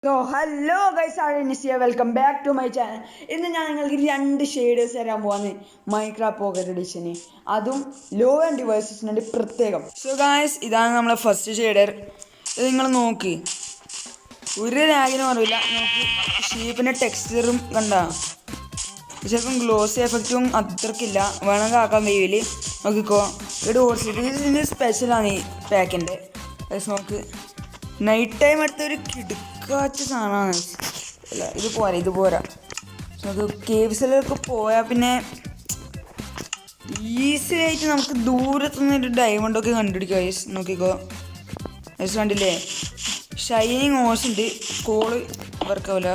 So hello guys, ആണ് Nisiya. Welcome back to my channel. ഇന്ന് ഞാൻ നിങ്ങൾക്ക് രണ്ട് ഷെയ്ഡേഴ്സ് തരാൻ പോവാന്ന് മൈൻക്രാഫ്റ്റ് പോക്കറ്റ് എഡിഷന്, അതും ലോ ആൻഡ് ഡിവൈസസിന് വേണ്ടി പ്രത്യേകം. സോ ഗൈസ്, ഇതാണ് നമ്മളെ ഫസ്റ്റ് ഷെയ്ഡർ. ഇത് നിങ്ങൾ നോക്ക്, ഒരു ലാഗിനും അറിയില്ല. നോക്ക്, ഷീപ്പിൻ്റെ ടെക്സ്ചറും കണ്ട, ചിലപ്പം ഗ്ലോസി എഫക്റ്റും അത്രക്കില്ല. വേണമെങ്കിൽ ആക്കാൻ വെയിൽ നോക്കിക്കോ. ഇവിടെ ഇതിൻ്റെ സ്പെഷ്യലാണ് ഈ പാക്കിൻ്റെ. നോക്ക്, നൈറ്റ് ടൈം എടുത്തൊരു കിടുക്കാച്ച സാധനമാണ്. അല്ല, ഇത് പോരാ. നമുക്ക് കേവ്സിലൊക്കെ പോയാൽ പിന്നെ ഈസി ആയിട്ട് നമുക്ക് ദൂരത്തുനിന്ന് ഒരു ഡയമണ്ടൊക്കെ കണ്ടുപിടിക്കാം. ഐസ് നോക്കിക്കോ, ഐസ് കണ്ടില്ലേ, ഷൈനിങ് ഓർസ് ഉണ്ട്. കോള് വർക്കാവില്ല,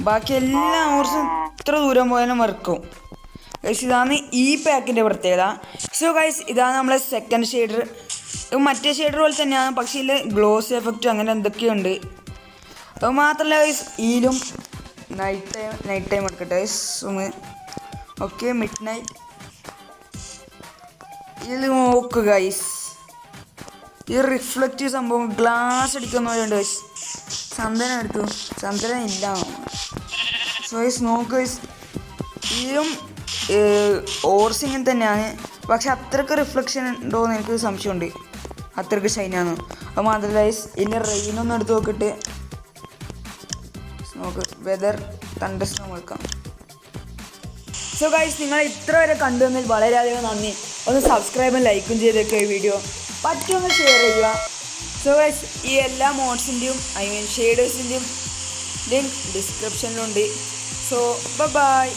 ബാക്കി എല്ലാ ഓർസും ഇത്ര ദൂരം പോയാലും വർക്കും. ഗൈസ്, ഇതാണ് ഈ പാക്കിൻ്റെ പ്രത്യേകത. സോ ഗൈസ്, ഇതാണ് നമ്മളെ സെക്കൻഡ് ഷെയ്ഡർ. മറ്റേ ഷെയ്ഡർ പോലെ തന്നെയാണ്, പക്ഷേ ഇതിൽ ഗ്ലോസ് എഫക്റ്റും അങ്ങനെ എന്തൊക്കെയുണ്ട്. അത് മാത്രമല്ല ഗൈസ്, ഇതിലും നൈറ്റ് ടൈം എടുക്കട്ടെ ഗൈസ് ഒന്ന്. Okay, mid night. ഇതിൽ നോക്കുക ഗൈസ്, ഈ റിഫ്ലക്റ്റീവ് സംഭവം ഗ്ലാസ് അടിക്കുന്ന പോലെയുണ്ട് ഗൈസ്. ചന്ദനം എടുത്തു, ചന്ദനം ഇല്ല. സോ ഗൈസ് നോക്കുക ഗൈസ്, ഇതിലും ഓർസിങ്ങനെ തന്നെയാണ്, പക്ഷെ അത്രയ്ക്ക് റിഫ്ലക്ഷൻ ഉണ്ടോ എന്ന് എനിക്ക് സംശയമുണ്ട്. അത്രയ്ക്ക് ഷൈനാണ്. അത് മാത്രമല്ല ഗൈസ്, ഇതിൻ്റെ റെയിനൊന്നും എടുത്ത് നോക്കിയിട്ട് നോക്ക്, വെതർ തണ്ടർസ്റ്റോം എടുക്കാം. സോ ഗൈസ്, നിങ്ങൾ ഇത്ര വരെ കണ്ടുവന്നതിൽ വളരെയധികം നന്ദി. ഒന്ന് സബ്സ്ക്രൈബും ലൈക്കും ചെയ്തേക്കുക. ഈ വീഡിയോ പറ്റുമെന്ന് ഷെയർ ചെയ്യുക. സോ ഗൈസ്, ഈ എല്ലാ മോഡ്സിൻ്റെയും ഷെയ്ഡേഴ്സിൻ്റെയും ലിങ്ക് ഡിസ്ക്രിപ്ഷനിലുണ്ട്. So by.